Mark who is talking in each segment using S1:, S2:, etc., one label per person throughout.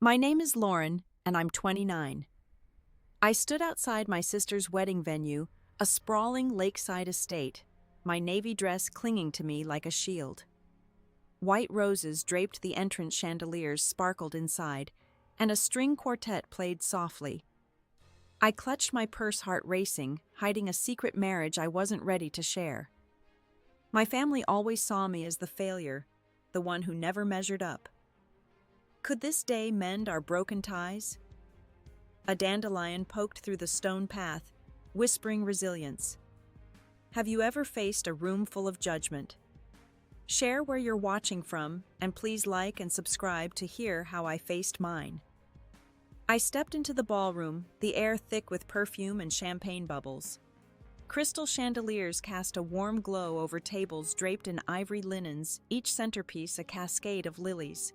S1: My name is Lauren, and I'm 29. I stood outside my sister's wedding venue, a sprawling lakeside estate, my navy dress clinging to me like a shield. White roses draped the entrance chandeliers sparkled inside, and a string quartet played softly. I clutched my purse, heart racing, hiding a secret marriage I wasn't ready to share. My family always saw me as the failure, the one who never measured up. Could this day mend our broken ties? A dandelion poked through the stone path, whispering resilience. Have you ever faced a room full of judgment? Share where you're watching from, and please like and subscribe to hear how I faced mine. I stepped into the ballroom, the air thick with perfume and champagne bubbles. Crystal chandeliers cast a warm glow over tables draped in ivory linens, each centerpiece a cascade of lilies.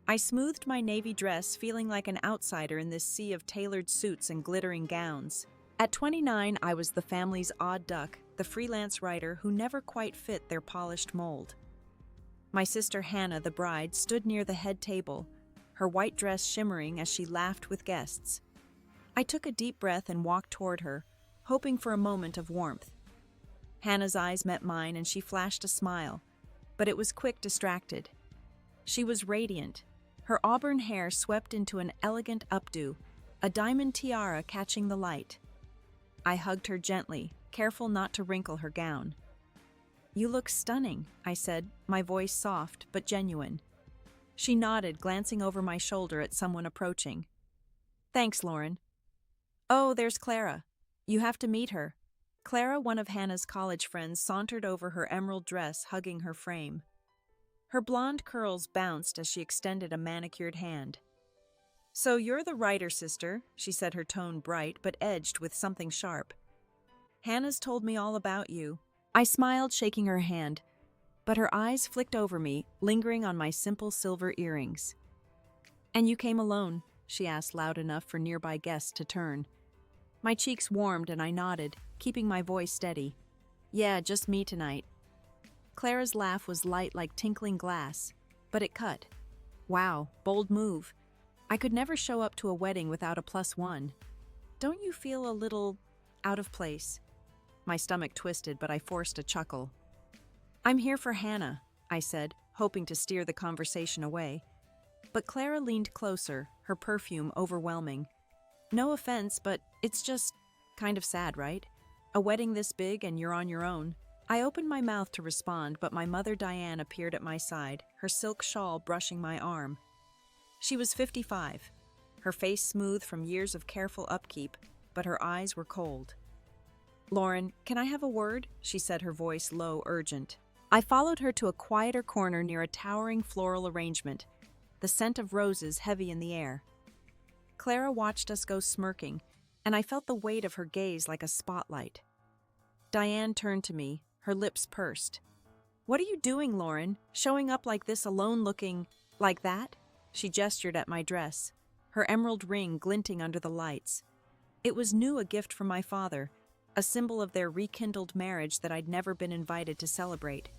S1: I smoothed my navy dress, feeling like an outsider in this sea of tailored suits and glittering gowns. At 29, I was the family's odd duck, the freelance writer who never quite fit their polished mold. My sister Hannah, the bride, stood near the head table, her white dress shimmering as she laughed with guests. I took a deep breath and walked toward her, hoping for a moment of warmth. Hannah's eyes met mine and she flashed a smile, but it was quick, distracted. She was radiant, her auburn hair swept into an elegant updo, a diamond tiara catching the light. I hugged her gently, careful not to wrinkle her gown. "You look stunning," I said, my voice soft but genuine. She nodded, glancing over my shoulder at someone approaching. "Thanks, Lauren." "Oh, there's Clara. You have to meet her." Clara, one of Hannah's college friends, sauntered over, her emerald dress hugging her frame. Her blonde curls bounced as she extended a manicured hand. "So you're the writer, sister," she said, her tone bright but edged with something sharp. "Hannah's told me all about you." I smiled, shaking her hand, but her eyes flicked over me, lingering on my simple silver earrings. "And you came alone?" she asked, loud enough for nearby guests to turn. My cheeks warmed and I nodded, keeping my voice steady. "Yeah, just me tonight." Clara's laugh was light like tinkling glass, but it cut. "Wow, bold move. I could never show up to a wedding without a +1. Don't you feel a little out of place?" My stomach twisted, but I forced a chuckle. "I'm here for Hannah," I said, hoping to steer the conversation away. But Clara leaned closer, her perfume overwhelming. "No offense, but it's just kind of sad, right? A wedding this big and you're on your own." I opened my mouth to respond, but my mother Diane appeared at my side, her silk shawl brushing my arm. She was 55, her face smooth from years of careful upkeep, but her eyes were cold. "Lauren, can I have a word?" she said, her voice low, urgent. I followed her to a quieter corner near a towering floral arrangement, the scent of roses heavy in the air. Clara watched us go, smirking, and I felt the weight of her gaze like a spotlight. Diane turned to me, her lips pursed. "What are you doing, Lauren? Showing up like this alone, looking like that?" She gestured at my dress, her emerald ring glinting under the lights. It was new, a gift from my father, a symbol of their rekindled marriage that I'd never been invited to celebrate.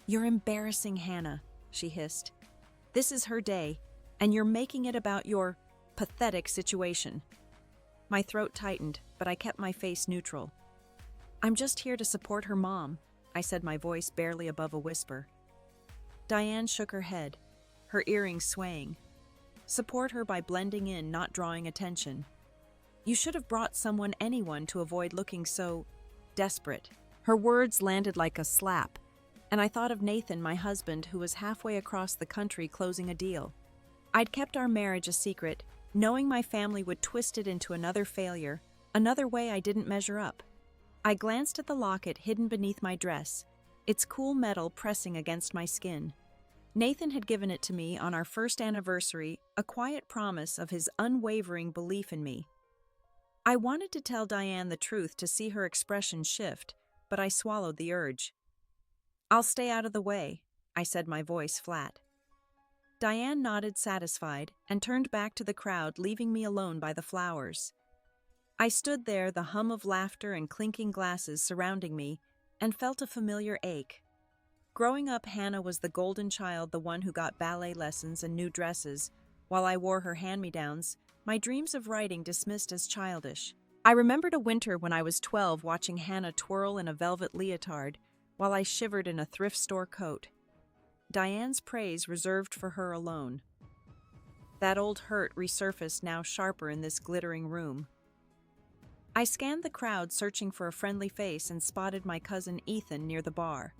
S1: "You're embarrassing Hannah," she hissed. "This is her day, and you're making it about your pathetic situation." My throat tightened, but I kept my face neutral. "I'm just here to support her mom," I said, my voice barely above a whisper. Diane shook her head, her earrings swaying. "Support her by blending in, not drawing attention. You should have brought anyone to avoid looking so desperate." Her words landed like a slap, and I thought of Nathan, my husband, who was halfway across the country closing a deal. I'd kept our marriage a secret, knowing my family would twist it into another failure, another way I didn't measure up. I glanced at the locket hidden beneath my dress, its cool metal pressing against my skin. Nathan had given it to me on our first anniversary, a quiet promise of his unwavering belief in me. I wanted to tell Diane the truth to see her expression shift, but I swallowed the urge. "I'll stay out of the way," I said, my voice flat. Diane nodded, satisfied, and turned back to the crowd, leaving me alone by the flowers. I stood there, the hum of laughter and clinking glasses surrounding me, and felt a familiar ache. Growing up, Hannah was the golden child, the one who got ballet lessons and new dresses, while I wore her hand-me-downs, my dreams of writing dismissed as childish. I remembered a winter when I was 12 watching Hannah twirl in a velvet leotard while I shivered in a thrift store coat. Diane's praise reserved for her alone. That old hurt resurfaced now sharper in this glittering room. I scanned the crowd searching for a friendly face and spotted my cousin Ethan near the bar.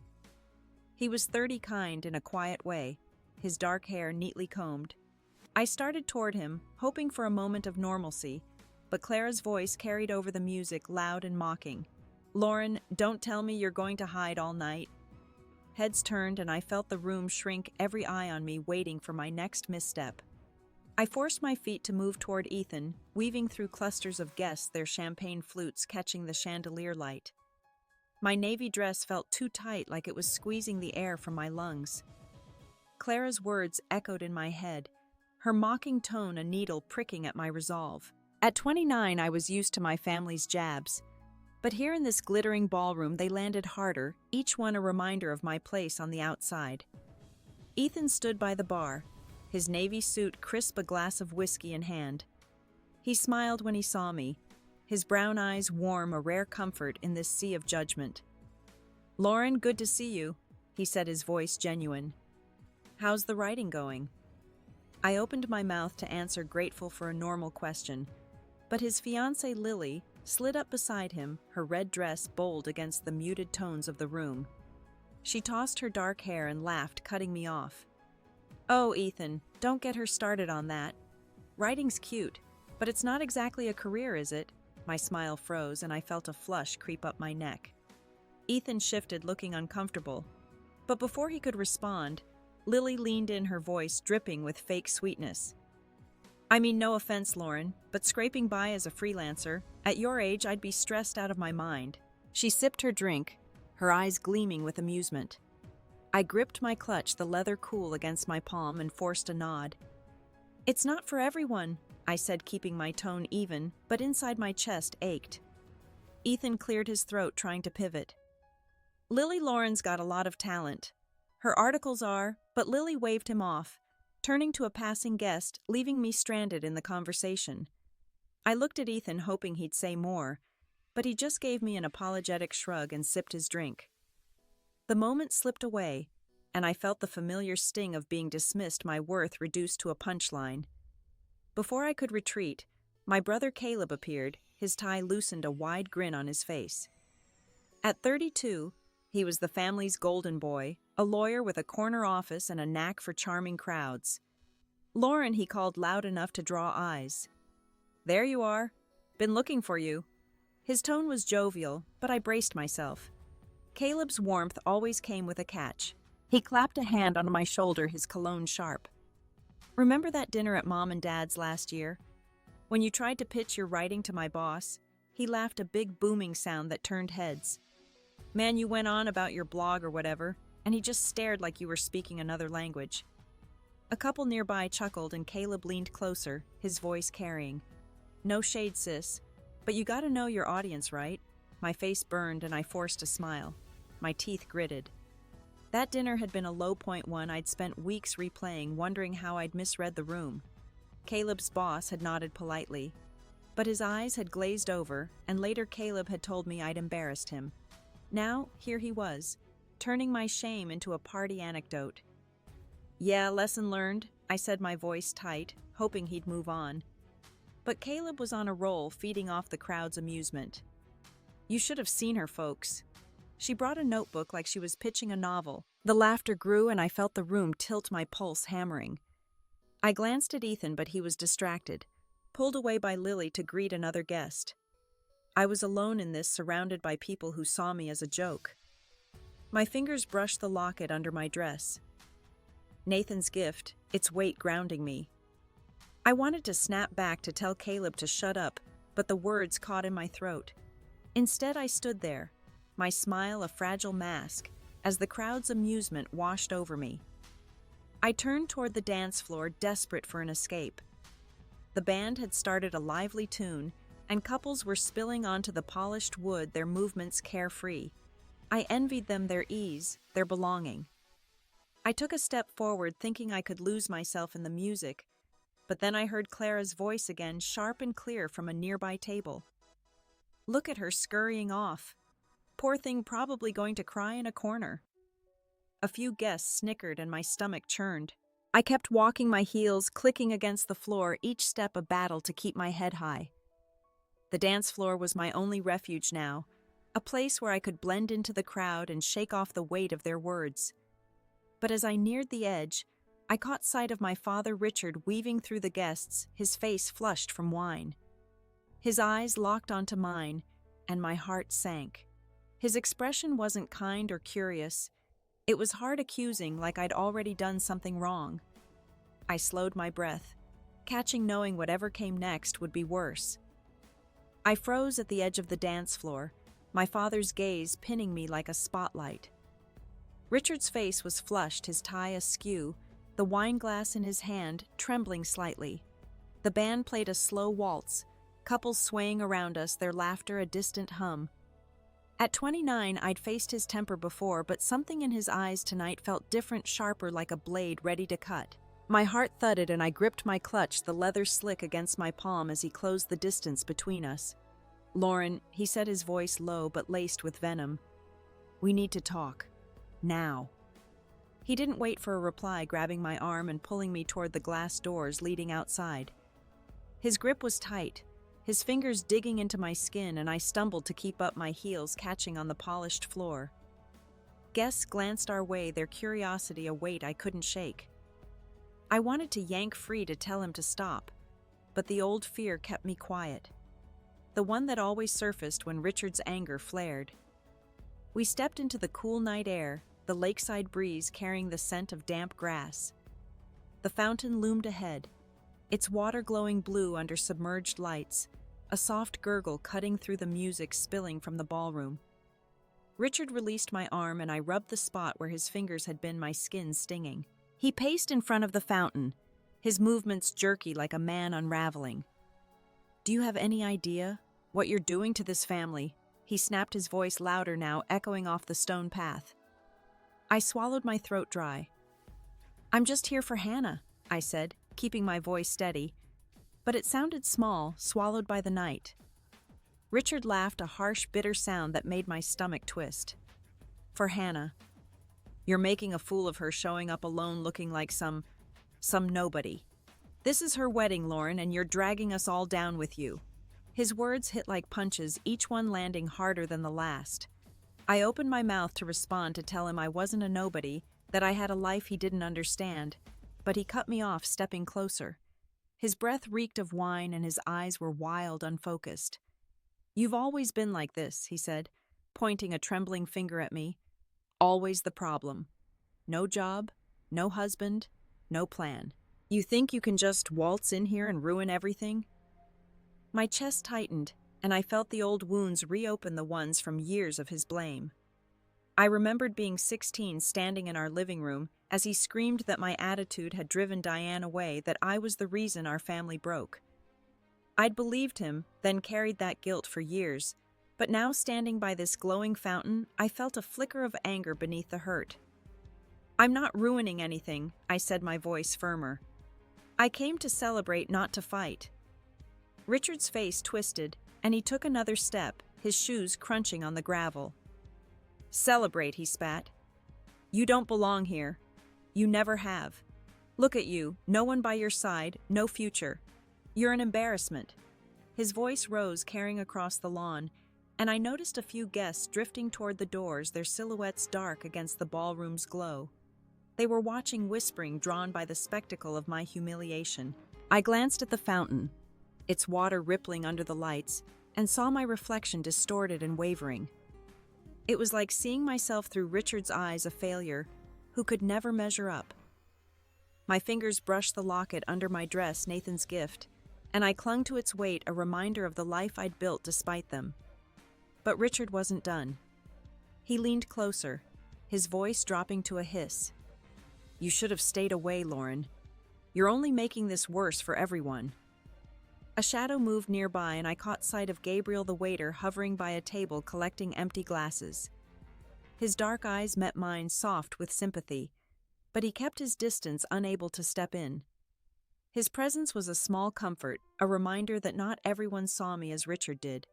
S1: He was 30, kind in a quiet way, his dark hair neatly combed. I started toward him, hoping for a moment of normalcy, but Clara's voice carried over the music, loud and mocking. "Lauren, don't tell me you're going to hide all night." Heads turned and I felt the room shrink, every eye on me waiting for my next misstep. I forced my feet to move toward Ethan, weaving through clusters of guests, their champagne flutes catching the chandelier light. My navy dress felt too tight, like it was squeezing the air from my lungs. Clara's words echoed in my head, her mocking tone a needle pricking at my resolve. At 29, I was used to my family's jabs, but here in this glittering ballroom they landed harder, each one a reminder of my place on the outside. Ethan stood by the bar, his navy suit crisp, a glass of whiskey in hand. He smiled when he saw me, his brown eyes warm, a rare comfort in this sea of judgment. "Lauren, good to see you," he said, his voice genuine. "How's the writing going?" I opened my mouth to answer, grateful for a normal question, but his fiancée Lily slid up beside him, her red dress bold against the muted tones of the room. She tossed her dark hair and laughed, cutting me off. "Oh, Ethan, don't get her started on that. Writing's cute, but it's not exactly a career, is it?" My smile froze and I felt a flush creep up my neck. Ethan shifted, looking uncomfortable. But before he could respond, Lily leaned in, her voice dripping with fake sweetness. "I mean, no offense, Lauren, but scraping by as a freelancer, at your age I'd be stressed out of my mind." She sipped her drink, her eyes gleaming with amusement. I gripped my clutch, the leather cool against my palm, and forced a nod. "It's not for everyone," I said, keeping my tone even, but inside my chest ached. Ethan cleared his throat, trying to pivot. "Lily Lauren's got a lot of talent. Her articles are," but Lily waved him off, turning to a passing guest, leaving me stranded in the conversation. I looked at Ethan, hoping he'd say more, but he just gave me an apologetic shrug and sipped his drink. The moment slipped away, and I felt the familiar sting of being dismissed, my worth reduced to a punchline. Before I could retreat, my brother Caleb appeared, his tie loosened, a wide grin on his face. At 32, he was the family's golden boy, a lawyer with a corner office and a knack for charming crowds. "Lauren," he called loud enough to draw eyes. "There you are. Been looking for you." His tone was jovial, but I braced myself. Caleb's warmth always came with a catch. He clapped a hand on my shoulder, his cologne sharp. "Remember that dinner at Mom and Dad's last year? When you tried to pitch your writing to my boss?" He laughed, a big booming sound that turned heads. "Man, you went on about your blog or whatever, and he just stared like you were speaking another language." A couple nearby chuckled and Caleb leaned closer, his voice carrying. "No shade, sis, but you gotta know your audience, right?" My face burned and I forced a smile. My teeth gritted. That dinner had been a low point, one I'd spent weeks replaying, wondering how I'd misread the room. Caleb's boss had nodded politely, but his eyes had glazed over, and later Caleb had told me I'd embarrassed him. Now, here he was, turning my shame into a party anecdote. "Yeah, lesson learned," I said, my voice tight, hoping he'd move on. But Caleb was on a roll, feeding off the crowd's amusement. "You should have seen her, folks. She brought a notebook like she was pitching a novel." The laughter grew and I felt the room tilt, my pulse hammering. I glanced at Ethan, but he was distracted, pulled away by Lily to greet another guest. I was alone in this, surrounded by people who saw me as a joke. My fingers brushed the locket under my dress. Nathan's gift, its weight grounding me. I wanted to snap back to tell Caleb to shut up, but the words caught in my throat. Instead, I stood there, my smile a fragile mask, as the crowd's amusement washed over me. I turned toward the dance floor, desperate for an escape. The band had started a lively tune, and couples were spilling onto the polished wood, their movements carefree. I envied them, their ease, their belonging. I took a step forward, thinking I could lose myself in the music, but then I heard Clara's voice again, sharp and clear from a nearby table. Look at her scurrying off. Poor thing, probably going to cry in a corner. A few guests snickered and my stomach churned. I kept walking, my heels clicking against the floor, each step a battle to keep my head high. The dance floor was my only refuge now, a place where I could blend into the crowd and shake off the weight of their words. But as I neared the edge, I caught sight of my father Richard weaving through the guests, his face flushed from wine. His eyes locked onto mine, and my heart sank. His expression wasn't kind or curious. It was hard, accusing, like I'd already done something wrong. I slowed my breath, catching knowing whatever came next would be worse. I froze at the edge of the dance floor, my father's gaze pinning me like a spotlight. Richard's face was flushed, his tie askew, the wine glass in his hand trembling slightly. The band played a slow waltz, couples swaying around us, their laughter a distant hum. At 29, I'd faced his temper before, but something in his eyes tonight felt different, sharper, like a blade ready to cut. My heart thudded and I gripped my clutch, the leather slick against my palm as he closed the distance between us. "Lauren," he said, his voice low but laced with venom. "We need to talk. Now." He didn't wait for a reply, grabbing my arm and pulling me toward the glass doors leading outside. His grip was tight, his fingers digging into my skin, and I stumbled to keep up, my heels catching on the polished floor. Guests glanced our way, their curiosity a weight I couldn't shake. I wanted to yank free to tell him to stop, but the old fear kept me quiet. The one that always surfaced when Richard's anger flared. We stepped into the cool night air, the lakeside breeze carrying the scent of damp grass. The fountain loomed ahead, its water glowing blue under submerged lights, a soft gurgle cutting through the music spilling from the ballroom. Richard released my arm and I rubbed the spot where his fingers had been, my skin stinging. He paced in front of the fountain, his movements jerky like a man unraveling. "Do you have any idea what you're doing to this family?" He snapped, his voice louder now, echoing off the stone path. I swallowed, my throat dry. "I'm just here for Hannah," I said, keeping my voice steady, but it sounded small, swallowed by the night. Richard laughed, a harsh, bitter sound that made my stomach twist. "For Hannah. You're making a fool of her, showing up alone looking like some nobody. This is her wedding, Lauren, and you're dragging us all down with you." His words hit like punches, each one landing harder than the last. I opened my mouth to respond, to tell him I wasn't a nobody, that I had a life he didn't understand, but he cut me off, stepping closer. His breath reeked of wine and his eyes were wild, unfocused. "You've always been like this," he said, pointing a trembling finger at me. "Always the problem. No job, no husband, no plan. You think you can just waltz in here and ruin everything?" My chest tightened, and I felt the old wounds reopen, the ones from years of his blame. I remembered being 16, standing in our living room, as he screamed that my attitude had driven Diane away, that I was the reason our family broke. I'd believed him, then carried that guilt for years, but now standing by this glowing fountain, I felt a flicker of anger beneath the hurt. "I'm not ruining anything," I said, my voice firmer. "I came to celebrate, not to fight." Richard's face twisted, and he took another step, his shoes crunching on the gravel. "Celebrate," he spat. "You don't belong here. You never have. Look at you, no one by your side, no future. You're an embarrassment." His voice rose, carrying across the lawn, and I noticed a few guests drifting toward the doors, their silhouettes dark against the ballroom's glow. They were watching, whispering, drawn by the spectacle of my humiliation. I glanced at the fountain, its water rippling under the lights, and saw my reflection distorted and wavering. It was like seeing myself through Richard's eyes, a failure who could never measure up. My fingers brushed the locket under my dress, Nathan's gift, and I clung to its weight, a reminder of the life I'd built despite them. But Richard wasn't done. He leaned closer, his voice dropping to a hiss. "You should have stayed away, Lauren. You're only making this worse for everyone." A shadow moved nearby, and I caught sight of Gabriel, the waiter, hovering by a table collecting empty glasses. His dark eyes met mine, soft with sympathy, but he kept his distance, unable to step in. His presence was a small comfort, a reminder that not everyone saw me as Richard did.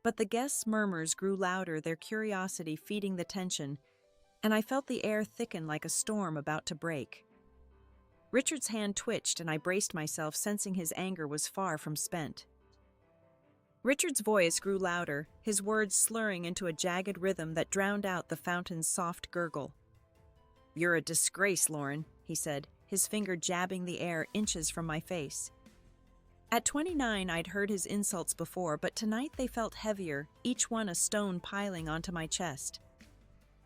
S1: But the guests' murmurs grew louder, their curiosity feeding the tension, and I felt the air thicken like a storm about to break. Richard's hand twitched, and I braced myself, sensing his anger was far from spent. Richard's voice grew louder, his words slurring into a jagged rhythm that drowned out the fountain's soft gurgle. "You're a disgrace, Lauren," he said, his finger jabbing the air inches from my face. At 29, I'd heard his insults before, but tonight they felt heavier, each one a stone piling onto my chest.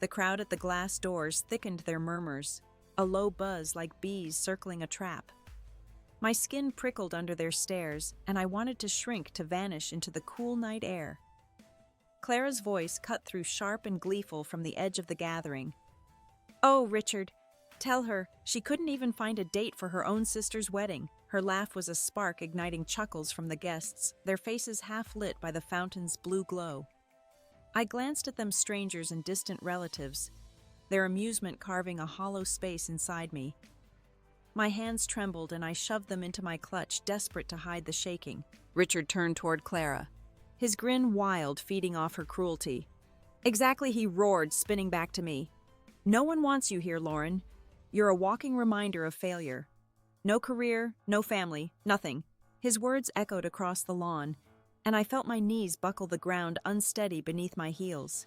S1: The crowd at the glass doors thickened their murmurs, a low buzz like bees circling a trap. My skin prickled under their stares, and I wanted to shrink to vanish into the cool night air. Clara's voice cut through sharp and gleeful from the edge of the gathering. "Oh, Richard, tell her she couldn't even find a date for her own sister's wedding." Her laugh was a spark igniting chuckles from the guests, their faces half lit by the fountain's blue glow. I glanced at them, strangers and distant relatives, their amusement carving a hollow space inside me. My hands trembled and I shoved them into my clutch, desperate to hide the shaking. Richard turned toward Clara, his grin wild, feeding off her cruelty. "Exactly," he roared, spinning back to me. "No one wants you here, Lauren. You're a walking reminder of failure. No career, no family, nothing." His words echoed across the lawn, and I felt my knees buckle the ground unsteady beneath my heels.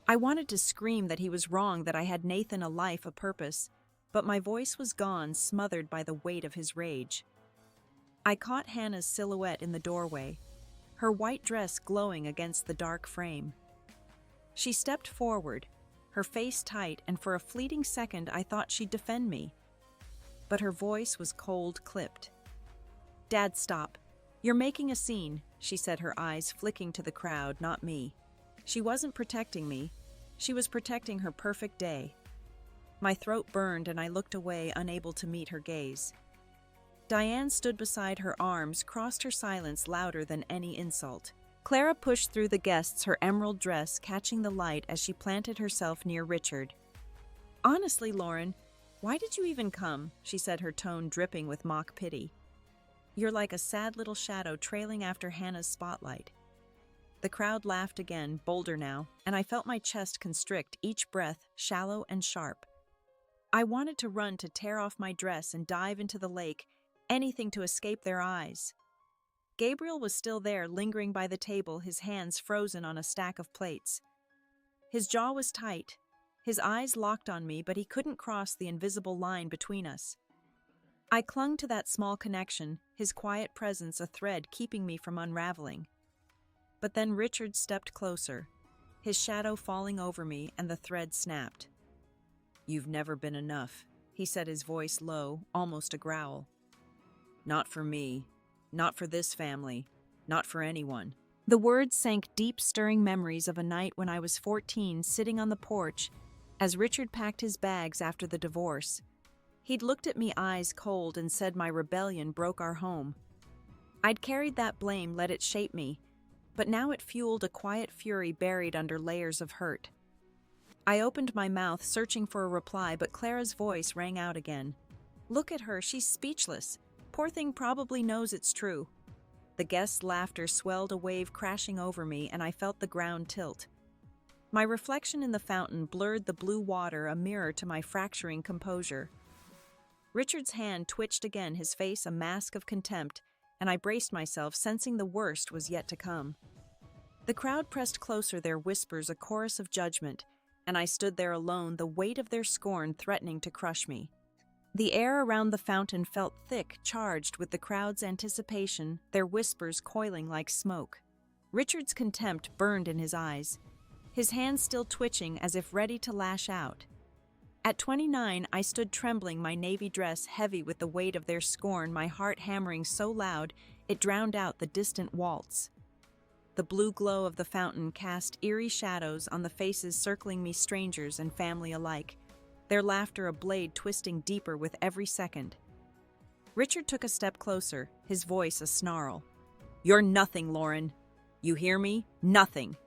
S1: I wanted to scream that he was wrong, that I had Nathan a life, a purpose, but my voice was gone, smothered by the weight of his rage. I caught Hannah's silhouette in the doorway, her white dress glowing against the dark frame. She stepped forward, her face tight, and for a fleeting second I thought she'd defend me. But her voice was cold, clipped. "Dad, stop. You're making a scene," she said, her eyes flicking to the crowd, not me. She wasn't protecting me. She was protecting her perfect day. My throat burned and I looked away, unable to meet her gaze. Diane stood beside her, arms crossed, her silence louder than any insult. Clara pushed through the guests, her emerald dress catching the light as she planted herself near Richard. "Honestly, Lauren, why did you even come?" she said, her tone dripping with mock pity. "You're like a sad little shadow trailing after Hannah's spotlight." The crowd laughed again, bolder now, and I felt my chest constrict, each breath shallow and sharp. I wanted to run, to tear off my dress and dive into the lake, anything to escape their eyes. Gabriel was still there, lingering by the table, his hands frozen on a stack of plates. His jaw was tight, his eyes locked on me, but he couldn't cross the invisible line between us. I clung to that small connection, his quiet presence a thread keeping me from unraveling. But then Richard stepped closer, his shadow falling over me, and the thread snapped. "You've never been enough," he said, his voice low, almost a growl. "Not for me, not for this family, not for anyone." The words sank deep, stirring memories of a night when I was 14, sitting on the porch as Richard packed his bags after the divorce. He'd looked at me, eyes cold, and said my rebellion broke our home. I'd carried that blame, let it shape me, but now it fueled a quiet fury buried under layers of hurt. I opened my mouth, searching for a reply, but Clara's voice rang out again. "Look at her, she's speechless. Poor thing probably knows it's true." The guests' laughter swelled, a wave crashing over me, and I felt the ground tilt. My reflection in the fountain blurred the blue water, a mirror to my fracturing composure. Richard's hand twitched again, his face a mask of contempt, and I braced myself, sensing the worst was yet to come. The crowd pressed closer, their whispers a chorus of judgment, and I stood there alone, the weight of their scorn threatening to crush me. The air around the fountain felt thick, charged with the crowd's anticipation, their whispers coiling like smoke. Richard's contempt burned in his eyes, his hands still twitching as if ready to lash out. At 29, I stood trembling, my navy dress heavy with the weight of their scorn, my heart hammering so loud it drowned out the distant waltz. The blue glow of the fountain cast eerie shadows on the faces circling me, strangers and family alike, their laughter a blade twisting deeper with every second. Richard took a step closer, his voice a snarl. "You're nothing, Lauren. You hear me? Nothing."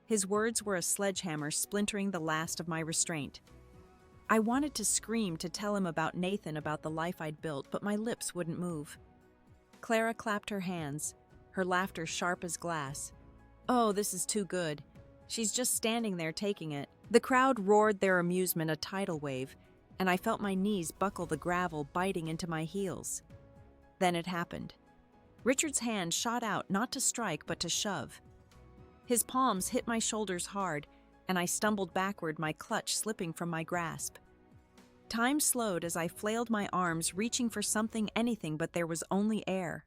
S1: His words were a sledgehammer, splintering the last of my restraint. I wanted to scream to tell him about Nathan, about the life I'd built, but my lips wouldn't move. Clara clapped her hands, her laughter sharp as glass. "Oh, this is too good. She's just standing there taking it." The crowd roared their amusement a tidal wave, and I felt my knees buckle the gravel biting into my heels. Then it happened. Richard's hand shot out not to strike but to shove. His palms hit my shoulders hard, and I stumbled backward, my clutch slipping from my grasp. Time slowed as I flailed my arms, reaching for something, anything, but there was only air.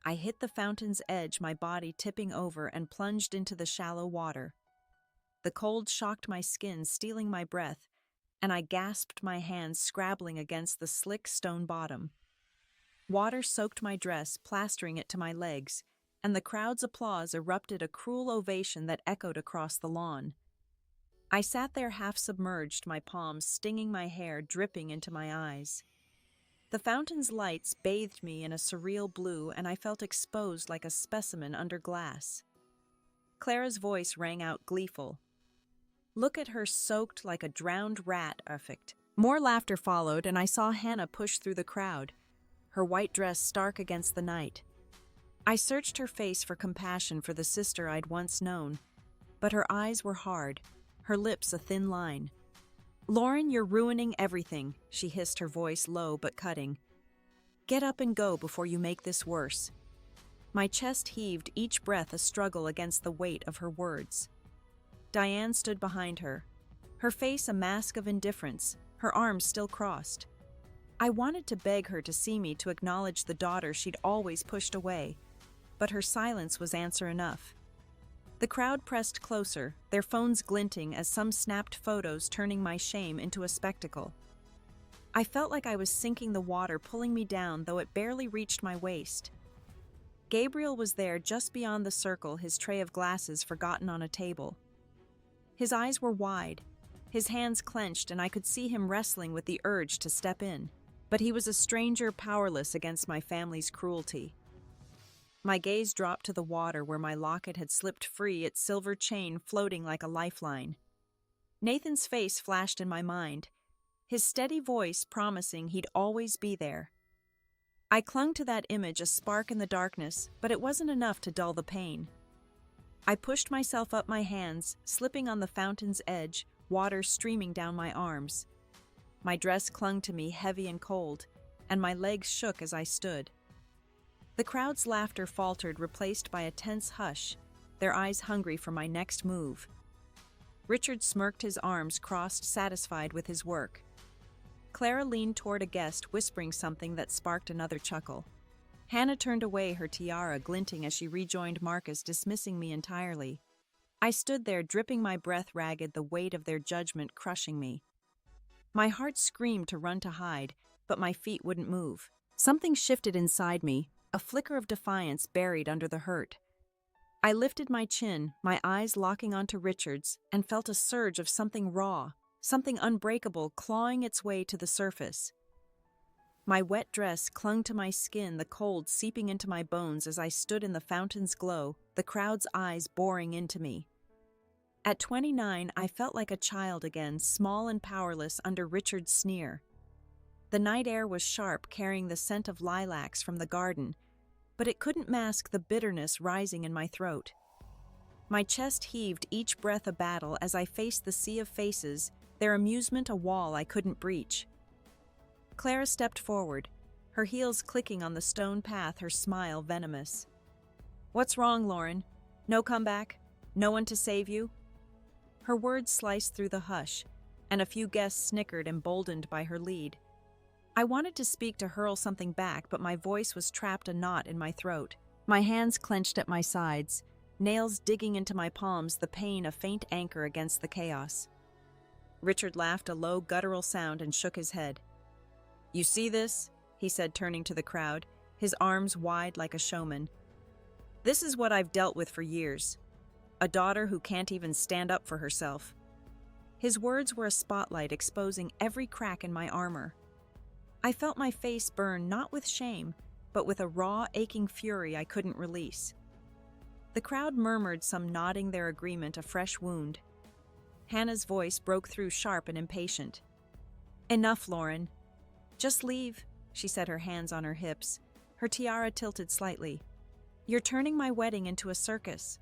S1: I hit the fountain's edge, my body tipping over, and plunged into the shallow water. The cold shocked my skin, stealing my breath, and I gasped, my hands scrabbling against the slick stone bottom. Water soaked my dress, plastering it to my legs, and the crowd's applause erupted, a cruel ovation that echoed across the lawn. I sat there half submerged, my palms stinging my hair, dripping into my eyes. The fountain's lights bathed me in a surreal blue, and I felt exposed like a specimen under glass. Clara's voice rang out gleeful. "Look at her, soaked like a drowned rat, perfect." More laughter followed, and I saw Hannah push through the crowd, her white dress stark against the night. I searched her face for compassion for the sister I'd once known, but her eyes were hard, her lips a thin line. "Lauren, you're ruining everything," she hissed, her voice low but cutting. "Get up and go before you make this worse." My chest heaved, each breath a struggle against the weight of her words. Diane stood behind her, her face a mask of indifference, her arms still crossed. I wanted to beg her to see me, to acknowledge the daughter she'd always pushed away, but her silence was answer enough. The crowd pressed closer, their phones glinting as some snapped photos, turning my shame into a spectacle. I felt like I was sinking, the water pulling me down, though it barely reached my waist. Gabriel was there just beyond the circle, his tray of glasses forgotten on a table. His eyes were wide, his hands clenched, and I could see him wrestling with the urge to step in. But he was a stranger, powerless against my family's cruelty. My gaze dropped to the water where my locket had slipped free, its silver chain floating like a lifeline. Nathan's face flashed in my mind, his steady voice promising he'd always be there. I clung to that image, a spark in the darkness, but it wasn't enough to dull the pain. I pushed myself up my hands, slipping on the fountain's edge, water streaming down my arms. My dress clung to me, heavy and cold, and my legs shook as I stood. The crowd's laughter faltered, replaced by a tense hush, their eyes hungry for my next move. Richard smirked, his arms crossed, satisfied with his work. Clara leaned toward a guest, whispering something that sparked another chuckle. Hannah turned away, her tiara glinting as she rejoined Marcus, dismissing me entirely. I stood there, dripping, my breath ragged, the weight of their judgment crushing me. My heart screamed to run, to hide, but my feet wouldn't move. Something shifted inside me, a flicker of defiance buried under the hurt. I lifted my chin, my eyes locking onto Richard's, and felt a surge of something raw, something unbreakable, clawing its way to the surface. My wet dress clung to my skin, the cold seeping into my bones as I stood in the fountain's glow, the crowd's eyes boring into me. At 29, I felt like a child again, small and powerless under Richard's sneer. The night air was sharp, carrying the scent of lilacs from the garden, but it couldn't mask the bitterness rising in my throat. My chest heaved, each breath a battle, as I faced the sea of faces, their amusement a wall I couldn't breach. Clara stepped forward, her heels clicking on the stone path, her smile venomous. "What's wrong, Lauren? No comeback? No one to save you?" Her words sliced through the hush, and a few guests snickered, emboldened by her lead. I wanted to speak, to hurl something back, but my voice was trapped, a knot in my throat. My hands clenched at my sides, nails digging into my palms, the pain a faint anchor against the chaos. Richard laughed, a low, guttural sound, and shook his head. "You see this?" he said, turning to the crowd, his arms wide like a showman. "This is what I've dealt with for years. A daughter who can't even stand up for herself." His words were a spotlight, exposing every crack in my armor. I felt my face burn, not with shame, but with a raw, aching fury I couldn't release. The crowd murmured, some nodding their agreement, a fresh wound. Hannah's voice broke through, sharp and impatient. Enough, Lauren. Just leave, she set her hands on her hips, her tiara tilted slightly. You're turning my wedding into a circus.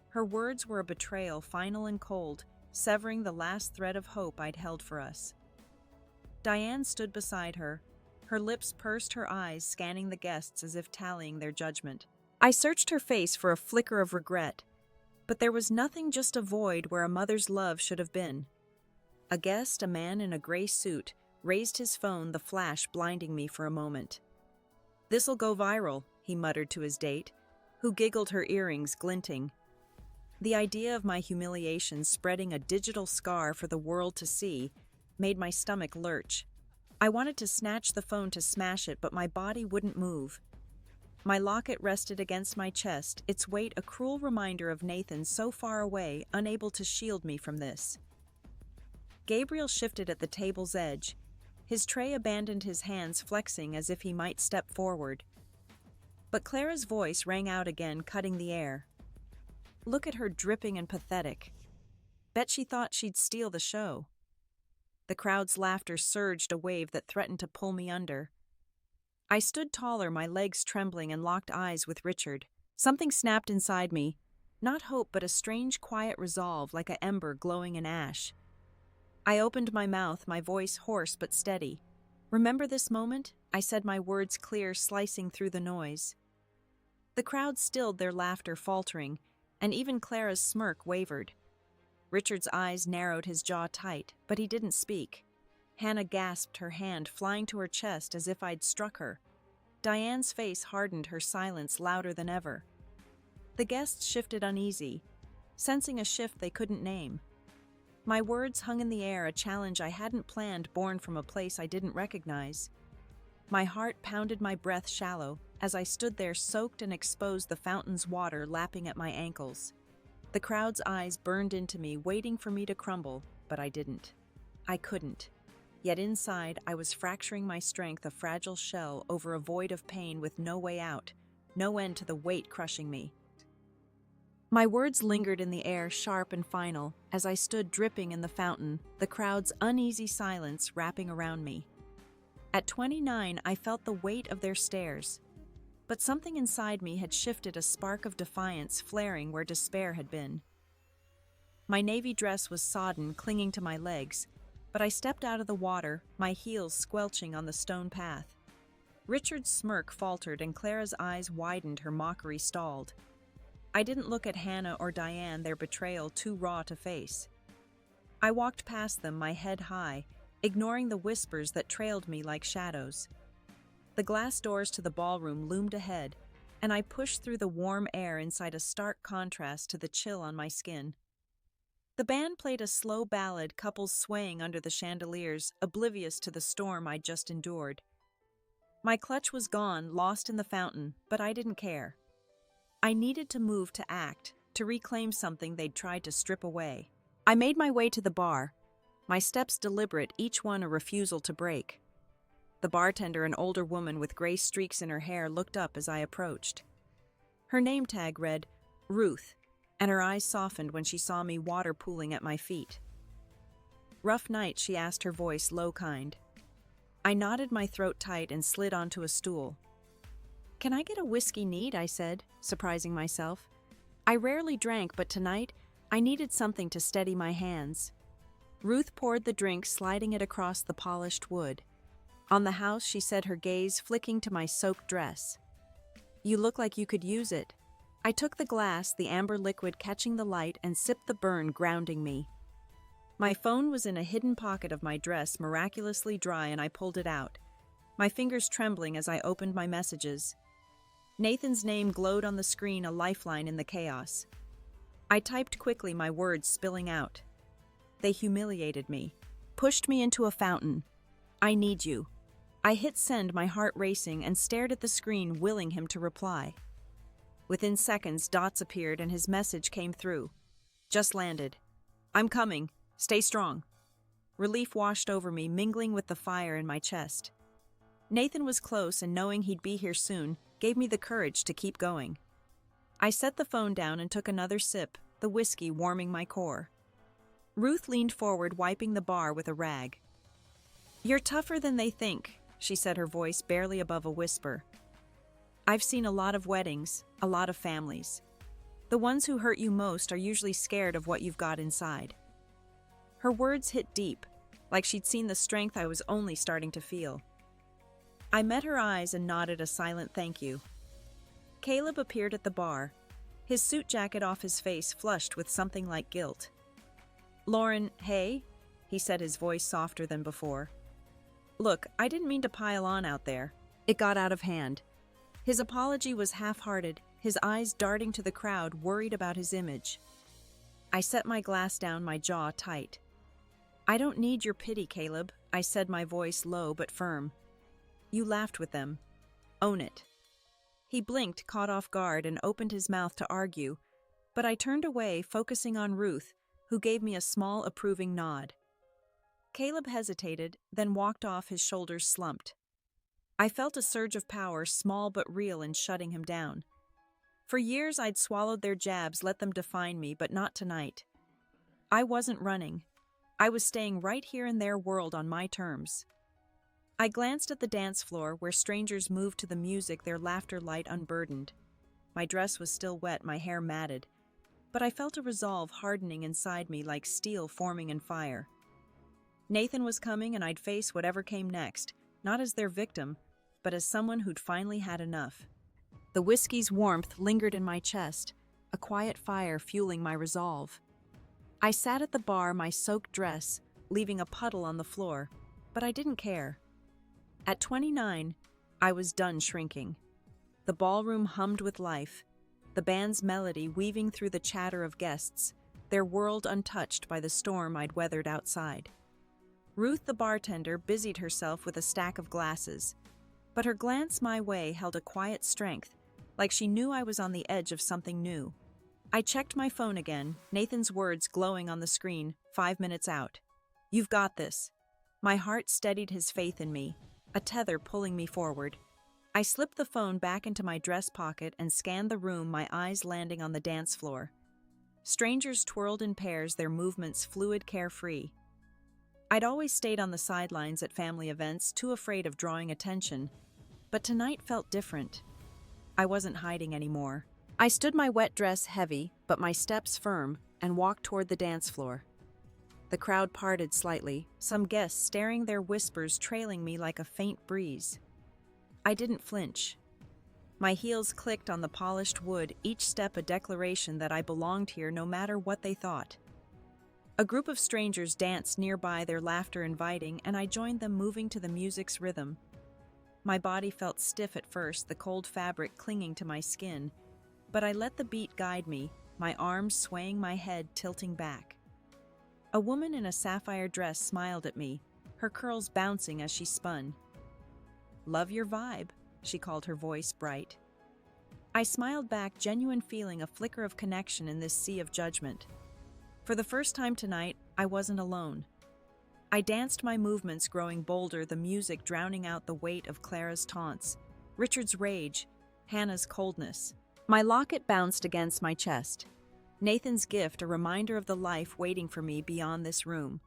S1: Her words were a betrayal, final and cold, severing the last thread of hope I'd held for us. Diane stood beside her, her lips pursed, her eyes scanning the guests as if tallying their judgment. I searched her face for a flicker of regret, but there was nothing, just a void where a mother's love should have been. A guest, a man in a gray suit, raised his phone, the flash blinding me for a moment. "This'll go viral," he muttered to his date, who giggled, her earrings glinting. The idea of my humiliation spreading a digital scar for the world to see made my stomach lurch. I wanted to snatch the phone to smash it, but my body wouldn't move. My locket rested against my chest, its weight a cruel reminder of Nathan so far away, unable to shield me from this. Gabriel shifted at the table's edge. His tray abandoned, his hands flexing as if he might step forward. But Clara's voice rang out again, cutting the air. "Look at her, dripping and pathetic. Bet she thought she'd steal the show." The crowd's laughter surged, a wave that threatened to pull me under. I stood taller, my legs trembling, and locked eyes with Richard. Something snapped inside me. Not hope, but a strange, quiet resolve, like an ember glowing in ash. I opened my mouth, my voice hoarse but steady. "Remember this moment?" I said, my words clear, slicing through the noise. The crowd stilled, their laughter faltering, and even Clara's smirk wavered. Richard's eyes narrowed, his jaw tight, but he didn't speak. Hannah gasped, her hand flying to her chest as if I'd struck her. Diane's face hardened, her silence louder than ever. The guests shifted uneasy, sensing a shift they couldn't name. My words hung in the air, a challenge I hadn't planned, born from a place I didn't recognize. My heart pounded, my breath shallow, as I stood there soaked and exposed, the fountain's water lapping at my ankles. The crowd's eyes burned into me, waiting for me to crumble, but I didn't. I couldn't. Yet inside, I was fracturing my strength, a fragile shell over a void of pain with no way out, no end to the weight crushing me. My words lingered in the air, sharp and final, as I stood dripping in the fountain, the crowd's uneasy silence wrapping around me. At 29, I felt the weight of their stares. But something inside me had shifted, a spark of defiance flaring where despair had been. My navy dress was sodden, clinging to my legs, but I stepped out of the water, my heels squelching on the stone path. Richard's smirk faltered and Clara's eyes widened, her mockery stalled. I didn't look at Hannah or Diane, their betrayal too raw to face. I walked past them, my head high, ignoring the whispers that trailed me like shadows. The glass doors to the ballroom loomed ahead, and I pushed through the warm air inside, a stark contrast to the chill on my skin. The band played a slow ballad, couples swaying under the chandeliers, oblivious to the storm I'd just endured. My clutch was gone, lost in the fountain, but I didn't care. I needed to move, to act, to reclaim something they'd tried to strip away. I made my way to the bar, my steps deliberate, each one a refusal to break. The bartender, an older woman with gray streaks in her hair, looked up as I approached. Her name tag read, Ruth, and her eyes softened when she saw me, water pooling at my feet. "Rough night?" she asked, her voice low, kind. I nodded, my throat tight, and slid onto a stool. "Can I get a whiskey neat?" I said, surprising myself. I rarely drank, but tonight I needed something to steady my hands. Ruth poured the drink, sliding it across the polished wood. "On the house," she said, her gaze flicking to my soaked dress. "You look like you could use it." I took the glass, the amber liquid catching the light, and sipped the burn, grounding me. My phone was in a hidden pocket of my dress, miraculously dry, and I pulled it out, my fingers trembling as I opened my messages. Nathan's name glowed on the screen, a lifeline in the chaos. I typed quickly, my words spilling out. "They humiliated me, pushed me into a fountain. I need you." I hit send, my heart racing, and stared at the screen, willing him to reply. Within seconds, dots appeared and his message came through. "Just landed. I'm coming. Stay strong." Relief washed over me, mingling with the fire in my chest. Nathan was close, and knowing he'd be here soon gave me the courage to keep going. I set the phone down and took another sip, the whiskey warming my core. Ruth leaned forward, wiping the bar with a rag. "You're tougher than they think," she said, her voice barely above a whisper. "I've seen a lot of weddings, a lot of families. The ones who hurt you most are usually scared of what you've got inside." Her words hit deep, like she'd seen the strength I was only starting to feel. I met her eyes and nodded a silent thank you. Caleb appeared at the bar, his suit jacket off his face flushed with something like guilt. "Lauren, hey," he said, his voice softer than before. "Look, I didn't mean to pile on out there." It got out of hand. His apology was half-hearted, his eyes darting to the crowd, worried about his image. I set my glass down, my jaw tight. "I don't need your pity, Caleb," I said, my voice low but firm. "You laughed with them. Own it." He blinked, caught off guard, and opened his mouth to argue, but I turned away, focusing on Ruth, who gave me a small, approving nod. Caleb hesitated, then walked off, his shoulders slumped. I felt a surge of power, small but real, in shutting him down. For years I'd swallowed their jabs, let them define me, but not tonight. I wasn't running. I was staying right here in their world on my terms. I glanced at the dance floor, where strangers moved to the music, their laughter light unburdened. My dress was still wet, my hair matted, but I felt a resolve hardening inside me, like steel forming in fire. Nathan was coming, and I'd face whatever came next, not as their victim, but as someone who'd finally had enough. The whiskey's warmth lingered in my chest, a quiet fire fueling my resolve. I sat at the bar, my soaked dress, leaving a puddle on the floor, but I didn't care. At 29, I was done shrinking. The ballroom hummed with life, the band's melody weaving through the chatter of guests, their world untouched by the storm I'd weathered outside. Ruth, the bartender, busied herself with a stack of glasses, but her glance my way held a quiet strength, like she knew I was on the edge of something new. I checked my phone again, Nathan's words glowing on the screen, 5 minutes out. "You've got this." My heart steadied his faith in me, a tether pulling me forward. I slipped the phone back into my dress pocket and scanned the room, my eyes landing on the dance floor. Strangers twirled in pairs, their movements fluid, carefree. I'd always stayed on the sidelines at family events, too afraid of drawing attention, but tonight felt different. I wasn't hiding anymore. I stood, my wet dress heavy, but my steps firm, and walked toward the dance floor. The crowd parted slightly, some guests staring, their whispers trailing me like a faint breeze. I didn't flinch. My heels clicked on the polished wood, each step a declaration that I belonged here no matter what they thought. A group of strangers danced nearby, their laughter inviting, and I joined them, moving to the music's rhythm. My body felt stiff at first, the cold fabric clinging to my skin, but I let the beat guide me, my arms swaying, my head tilting back. A woman in a sapphire dress smiled at me, her curls bouncing as she spun. "Love your vibe," she called, her voice bright. I smiled back, genuine, feeling a flicker of connection in this sea of judgment. For the first time tonight, I wasn't alone. I danced, my movements growing bolder, the music drowning out the weight of Clara's taunts, Richard's rage, Hannah's coldness. My locket bounced against my chest. Nathan's gift, a reminder of the life waiting for me beyond this room.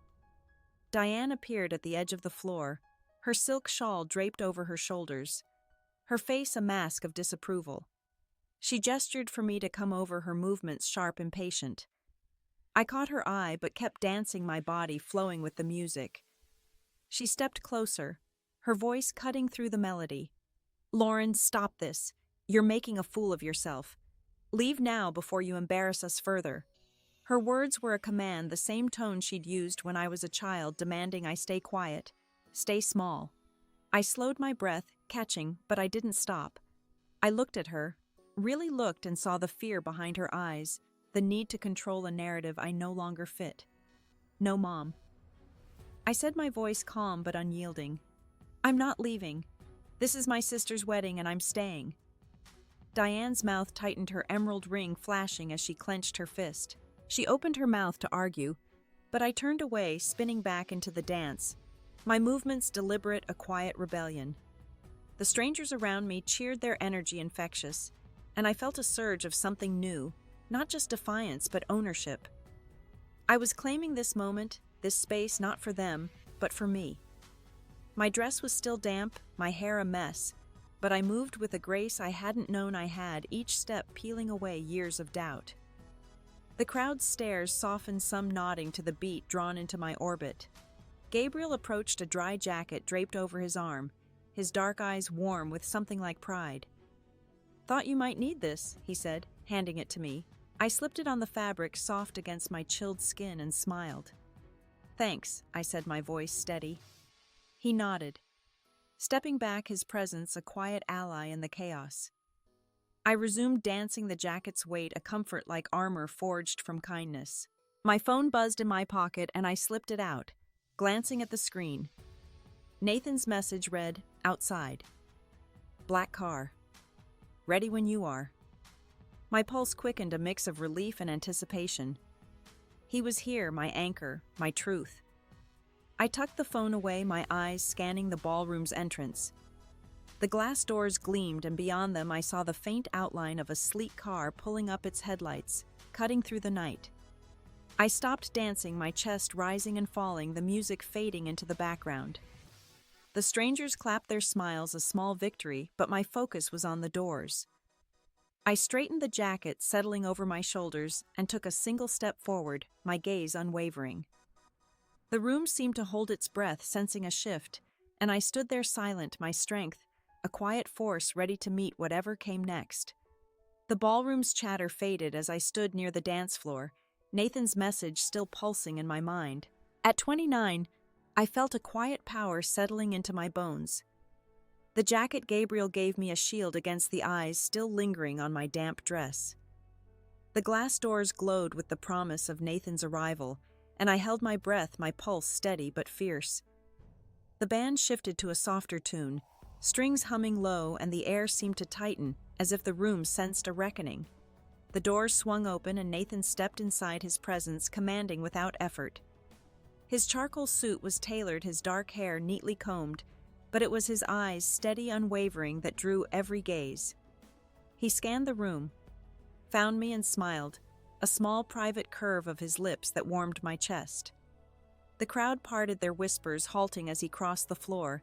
S1: Diane appeared at the edge of the floor, her silk shawl draped over her shoulders, her face a mask of disapproval. She gestured for me to come over, her movements sharp, impatient. I caught her eye, but kept dancing, my body flowing with the music. She stepped closer, her voice cutting through the melody. "Lauren, stop this. You're making a fool of yourself. Leave now before you embarrass us further." Her words were a command, the same tone she'd used when I was a child, demanding I stay quiet, stay small. I slowed my breath, catching, but I didn't stop. I looked at her, really looked, and saw the fear behind her eyes, the need to control a narrative I no longer fit. "No, Mom." I said, my voice calm but unyielding. "I'm not leaving. This is my sister's wedding and I'm staying." Diane's mouth tightened, her emerald ring flashing as she clenched her fist. She opened her mouth to argue, but I turned away, spinning back into the dance, my movements deliberate, a quiet rebellion. The strangers around me cheered, their energy infectious, and I felt a surge of something new, not just defiance but ownership. I was claiming this moment, this space, not for them, but for me. My dress was still damp, my hair a mess, but I moved with a grace I hadn't known I had, each step peeling away years of doubt. The crowd's stares softened, some nodding to the beat drawn into my orbit. Gabriel approached, a dry jacket draped over his arm, his dark eyes warm with something like pride. "Thought you might need this," he said, handing it to me. I slipped it on the fabric, soft against my chilled skin, and smiled. "Thanks," I said, my voice steady. He nodded, stepping back, his presence a quiet ally in the chaos. I resumed dancing, the jacket's weight a comfort like armor forged from kindness. My phone buzzed in my pocket and I slipped it out, glancing at the screen. Nathan's message read, "Outside. Black car. Ready when you are." My pulse quickened, a mix of relief and anticipation. He was here, my anchor, my truth. I tucked the phone away, my eyes scanning the ballroom's entrance. The glass doors gleamed, and beyond them I saw the faint outline of a sleek car pulling up its headlights, cutting through the night. I stopped dancing, my chest rising and falling, the music fading into the background. The strangers clapped their smiles, a small victory, but my focus was on the doors. I straightened the jacket, settling over my shoulders, and took a single step forward, my gaze unwavering. The room seemed to hold its breath, sensing a shift, and I stood there silent, my strength, a quiet force ready to meet whatever came next. The ballroom's chatter faded as I stood near the dance floor, Nathan's message still pulsing in my mind. At 29, I felt a quiet power settling into my bones. The jacket Gabriel gave me, a shield against the eyes still lingering on my damp dress. The glass doors glowed with the promise of Nathan's arrival, and I held my breath, my pulse steady but fierce. The band shifted to a softer tune, strings humming low, and the air seemed to tighten, as if the room sensed a reckoning. The doors swung open and Nathan stepped inside, his presence commanding without effort. His charcoal suit was tailored, his dark hair neatly combed, but it was his eyes, steady, unwavering, that drew every gaze. He scanned the room, found me and smiled, a small private curve of his lips that warmed my chest. The crowd parted, their whispers halting as he crossed the floor,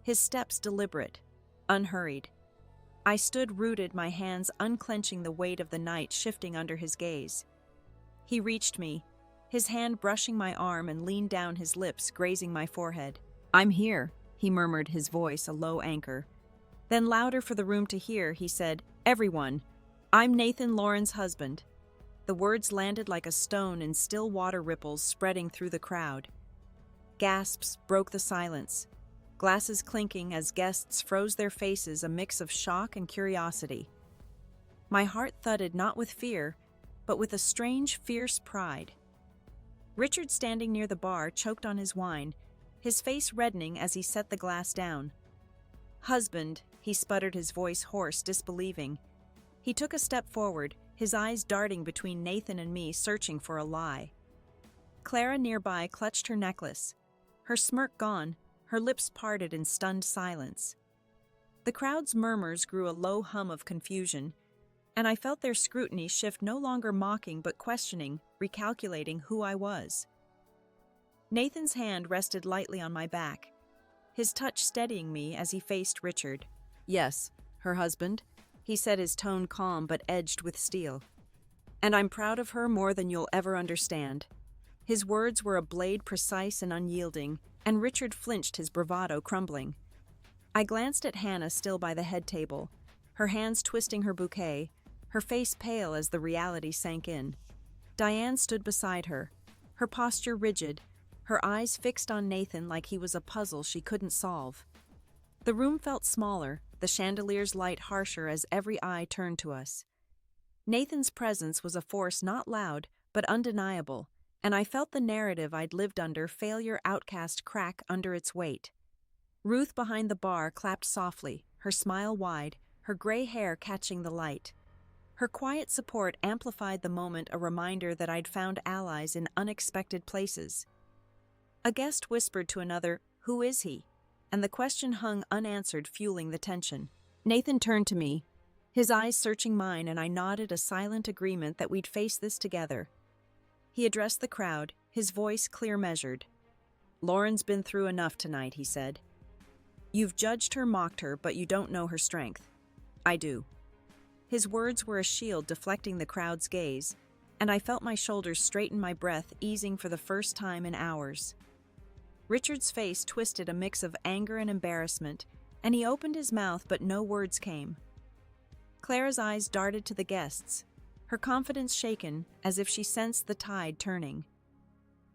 S1: his steps deliberate, unhurried. I stood rooted, my hands unclenching, the weight of the night shifting under his gaze. He reached me, his hand brushing my arm, and leaned down, his lips grazing my forehead. "I'm here," he murmured, his voice a low anchor. Then louder for the room to hear, he said, "Everyone, I'm Nathan Lauren's husband." The words landed like a stone in still water ripples spreading through the crowd. Gasps broke the silence, glasses clinking as guests froze their faces, a mix of shock and curiosity. My heart thudded, not with fear, but with a strange, fierce pride. Richard, standing near the bar, choked on his wine, his face reddening as he set the glass down. "Husband," he sputtered, his voice hoarse, disbelieving. He took a step forward, his eyes darting between Nathan and me, searching for a lie. Clara nearby clutched her necklace, her smirk gone, her lips parted in stunned silence. The crowd's murmurs grew a low hum of confusion, and I felt their scrutiny shift, no longer mocking but questioning, recalculating who I was. Nathan's hand rested lightly on my back, his touch steadying me as he faced Richard. "Yes, her husband," he said, his tone calm but edged with steel. "And I'm proud of her more than you'll ever understand." His words were a blade, precise and unyielding, and Richard flinched, his bravado crumbling. I glanced at Hannah, still by the head table, her hands twisting her bouquet, her face pale as the reality sank in. Diane stood beside her, her posture rigid, her eyes fixed on Nathan like he was a puzzle she couldn't solve. The room felt smaller, the chandelier's light harsher as every eye turned to us. Nathan's presence was a force not loud, but undeniable, and I felt the narrative I'd lived under, failure, outcast, crack under its weight. Ruth behind the bar clapped softly, her smile wide, her gray hair catching the light. Her quiet support amplified the moment, a reminder that I'd found allies in unexpected places. A guest whispered to another, "Who is he?" and the question hung unanswered, fueling the tension. Nathan turned to me, his eyes searching mine, and I nodded a silent agreement that we'd face this together. He addressed the crowd, his voice clear-measured. "Lauren's been through enough tonight," he said. You've judged her, mocked her, but you don't know her strength. I do. His words were a shield deflecting the crowd's gaze, and I felt my shoulders straighten, my breath easing for the first time in hours. Richard's face twisted, a mix of anger and embarrassment, and he opened his mouth but no words came. Clara's eyes darted to the guests, her confidence shaken as if she sensed the tide turning.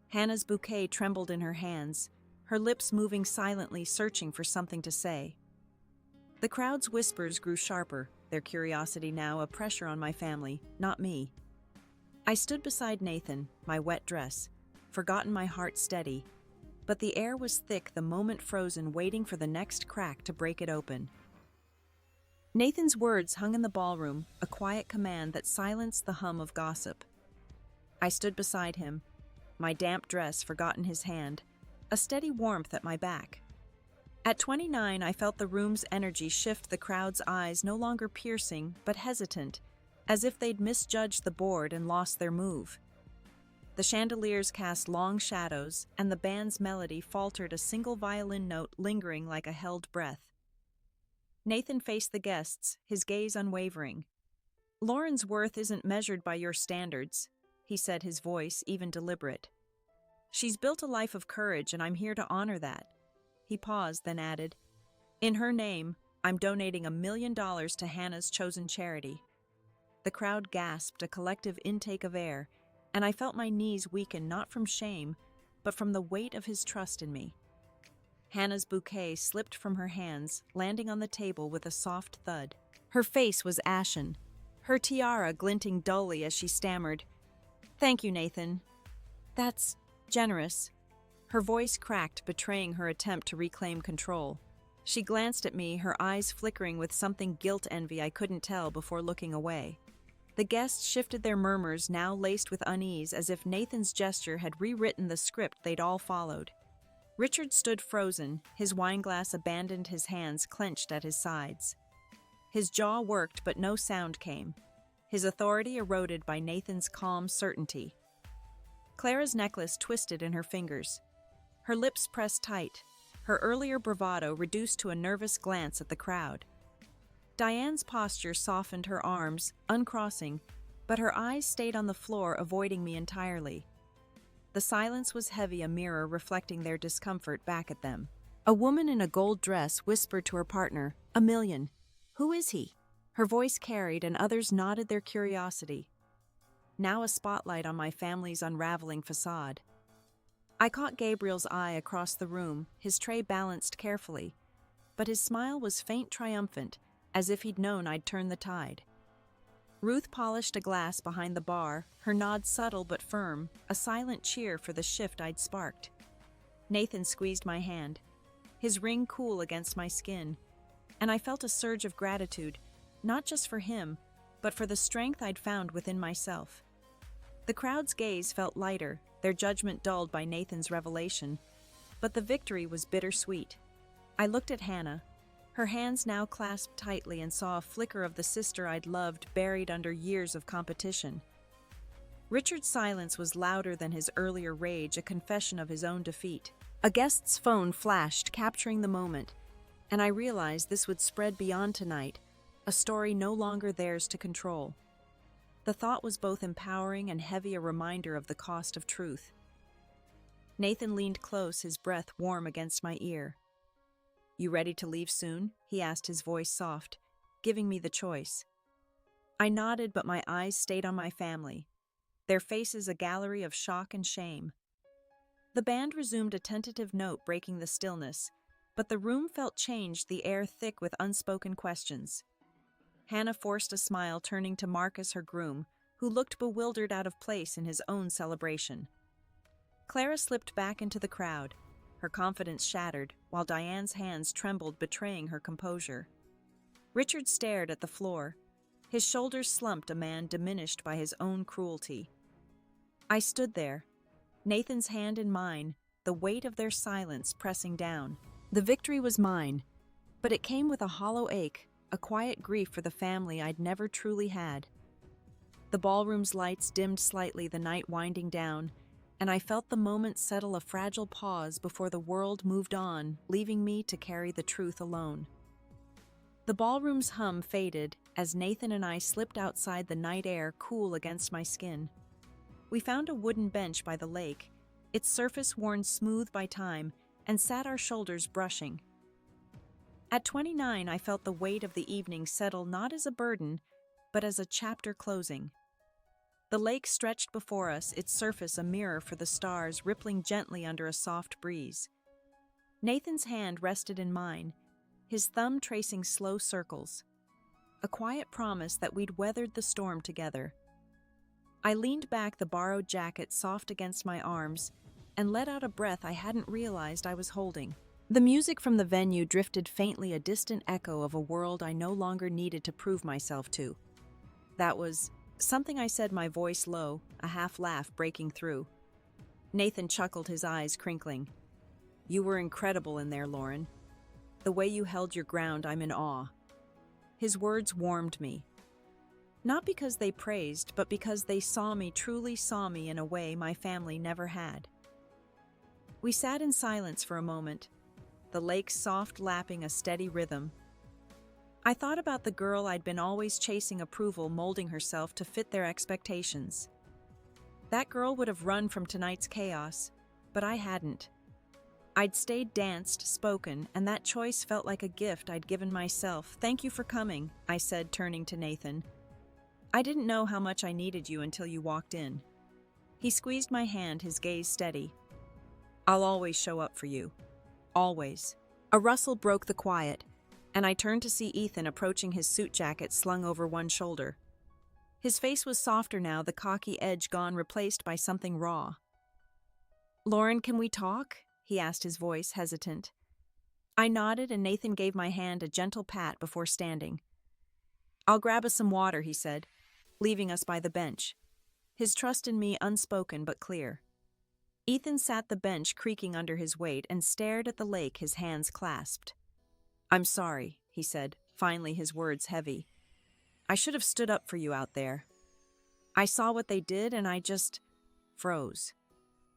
S1: Hannah's bouquet trembled in her hands, her lips moving silently, searching for something to say. The crowd's whispers grew sharper, their curiosity now a pressure on my family, not me. I stood beside Nathan, my wet dress, forgotten, my heart steady, but the air was thick, the moment frozen, waiting for the next crack to break it open. Nathan's words hung in the ballroom, a quiet command that silenced the hum of gossip. I stood beside him, my damp dress forgotten, his hand, a steady warmth at my back. At 29, I felt the room's energy shift, the crowd's eyes no longer piercing but hesitant, as if they'd misjudged the board and lost their move. The chandeliers cast long shadows, and the band's melody faltered, a single violin note lingering like a held breath. Nathan faced the guests, his gaze unwavering. Lauren's worth isn't measured by your standards, he said, his voice even deliberate. She's built a life of courage, and I'm here to honor that. He paused, then added, in her name, I'm donating $1 million to Hannah's chosen charity. The crowd gasped, a collective intake of air, and I felt my knees weaken, not from shame, but from the weight of his trust in me. Hannah's bouquet slipped from her hands, landing on the table with a soft thud. Her face was ashen, her tiara glinting dully as she stammered, "Thank you, Nathan. That's generous." Her voice cracked, betraying her attempt to reclaim control. She glanced at me, her eyes flickering with something guilt-envy I couldn't tell before looking away. The guests shifted their murmurs, now laced with unease, as if Nathan's gesture had rewritten the script they'd all followed. Richard stood frozen, his wineglass abandoned, his hands clenched at his sides. His jaw worked, but no sound came, his authority eroded by Nathan's calm certainty. Clara's necklace twisted in her fingers. Her lips pressed tight, her earlier bravado reduced to a nervous glance at the crowd. Diane's posture softened, her arms uncrossing, but her eyes stayed on the floor, avoiding me entirely. The silence was heavy, a mirror reflecting their discomfort back at them. A woman in a gold dress whispered to her partner, "$1 million. Who is he?" Her voice carried, and others nodded their curiosity. Now a spotlight on my family's unraveling facade. I caught Gabriel's eye across the room, his tray balanced carefully, but his smile was faint, triumphant, as if he'd known I'd turn the tide. Ruth polished a glass behind the bar, her nod subtle but firm, a silent cheer for the shift I'd sparked. Nathan squeezed my hand, his ring cool against my skin, and I felt a surge of gratitude, not just for him, but for the strength I'd found within myself. The crowd's gaze felt lighter, their judgment dulled by Nathan's revelation, but the victory was bittersweet. I looked at Hannah, her hands now clasped tightly, and saw a flicker of the sister I'd loved buried under years of competition. Richard's silence was louder than his earlier rage, a confession of his own defeat. A guest's phone flashed, capturing the moment, and I realized this would spread beyond tonight, a story no longer theirs to control. The thought was both empowering and heavy, a reminder of the cost of truth. Nathan leaned close, his breath warm against my ear. "You ready to leave soon?" he asked, his voice soft, giving me the choice. I nodded, but my eyes stayed on my family, their faces a gallery of shock and shame. The band resumed, a tentative note breaking the stillness, but the room felt changed, the air thick with unspoken questions. Hannah forced a smile, turning to Marcus, her groom, who looked bewildered, out of place in his own celebration. Clara slipped back into the crowd, her confidence shattered, while Diane's hands trembled, betraying her composure. Richard stared at the floor, his shoulders slumped, a man diminished by his own cruelty. I stood there, Nathan's hand in mine, the weight of their silence pressing down. The victory was mine, but it came with a hollow ache, a quiet grief for the family I'd never truly had. The ballroom's lights dimmed slightly, the night winding down, and I felt the moment settle a fragile pause before the world moved on, leaving me to carry the truth alone. The ballroom's hum faded as Nathan and I slipped outside, the night air cool against my skin. We found a wooden bench by the lake, its surface worn smooth by time, and sat our shoulders brushing. At 29, I felt the weight of the evening settle not as a burden, but as a chapter closing. The lake stretched before us, its surface a mirror for the stars rippling gently under a soft breeze. Nathan's hand rested in mine, his thumb tracing slow circles, a quiet promise that we'd weathered the storm together. I leaned back, the borrowed jacket soft against my arms, and let out a breath I hadn't realized I was holding. The music from the venue drifted faintly, a distant echo of a world I no longer needed to prove myself to. That was something, I said, my voice low, a half laugh breaking through. Nathan chuckled, his eyes crinkling. You were incredible in there, Lauren. The way you held your ground, I'm in awe. His words warmed me. Not because they praised, but because they truly saw me in a way my family never had. We sat in silence for a moment, the lake's soft lapping a steady rhythm. I thought about the girl I'd been always chasing, approval molding herself to fit their expectations. That girl would have run from tonight's chaos, but I hadn't. I'd stayed, danced, spoken, and that choice felt like a gift I'd given myself. Thank you for coming, I said, turning to Nathan. I didn't know how much I needed you until you walked in. He squeezed my hand, his gaze steady. I'll always show up for you. Always. A rustle broke the quiet, and I turned to see Ethan approaching, his suit jacket slung over one shoulder. His face was softer now, the cocky edge gone, replaced by something raw. Lauren, can we talk? He asked, his voice hesitant. I nodded, and Nathan gave my hand a gentle pat before standing. I'll grab us some water, he said, leaving us by the bench, his trust in me unspoken but clear. Ethan sat the bench, creaking under his weight, and stared at the lake, his hands clasped. I'm sorry, he said, finally, his words heavy. I should have stood up for you out there. I saw what they did, and I just froze.